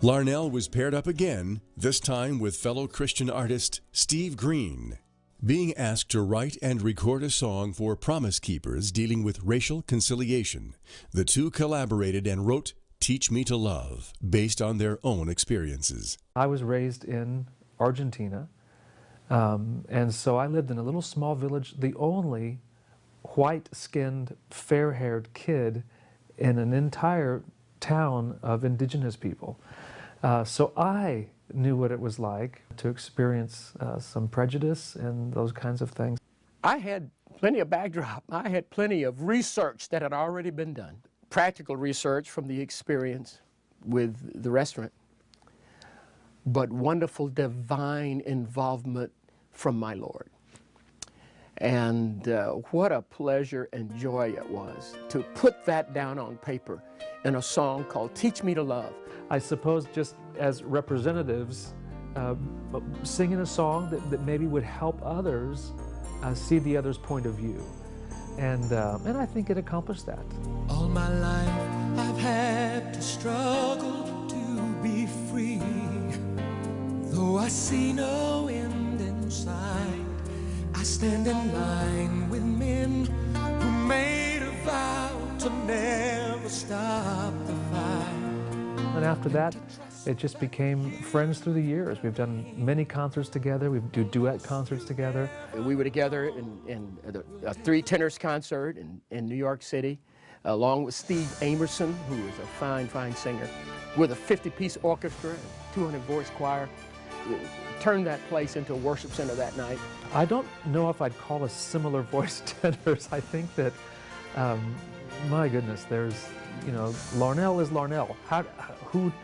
Larnelle was paired up again, this time with fellow Christian artist Steve Green. Being asked to write and record a song for Promise Keepers dealing with racial conciliation, the two collaborated and wrote Teach Me to Love, based on their own experiences. I was raised in Argentina, and so I lived in a little small village, the only white-skinned, fair-haired kid in an entire town of indigenous people. So I knew what it was like to experience some prejudice and those kinds of things. I had plenty of backdrop. I had plenty of research that had already been done. Practical research from the experience with the restaurant, but wonderful divine involvement from my Lord. And what a pleasure and joy it was to put that down on paper in a song called Teach Me to Love. I suppose just as representatives, singing a song that maybe would help others see the other's point of view. And I think it accomplished that. All my life I've had to struggle to be free. Though I see no end in sight, I stand in line with men who made a vow to never stop the fight. And after that, it just became friends through the years. We've done many concerts together. We do duet concerts together. We were together in a three tenors concert in New York City, along with Steve Amerson, who is a fine, fine singer, with a 50-piece orchestra, 200-voice choir. We turned that place into a worship center that night. I don't know if I'd call us similar voice tenors. I think that, my goodness, there's, you know, Larnelle is Larnelle.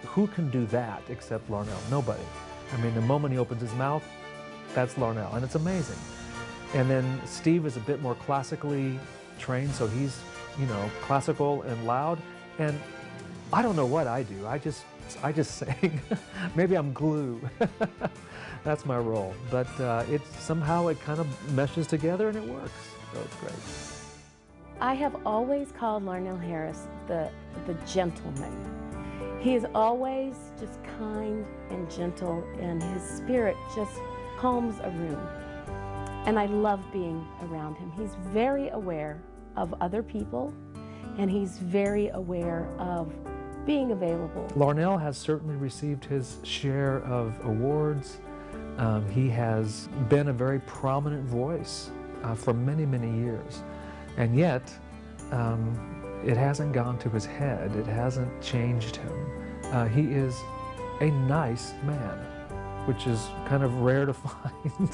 Who can do that except Larnelle? Nobody. I mean, the moment he opens his mouth, that's Larnelle, and it's amazing. And then Steve is a bit more classically trained, so he's, you know, classical and loud. And I don't know what I do. I just sing. Maybe I'm glue. That's my role. But somehow it kind of meshes together and it works. So it's great. I have always called Larnelle Harris the gentleman. He is always just kind and gentle, and his spirit just calms a room. And I love being around him. He's very aware of other people, and he's very aware of being available. Larnelle has certainly received his share of awards. He has been a very prominent voice for many, many years. And yet, it hasn't gone to his head. It hasn't changed him. He is a nice man, which is kind of rare to find.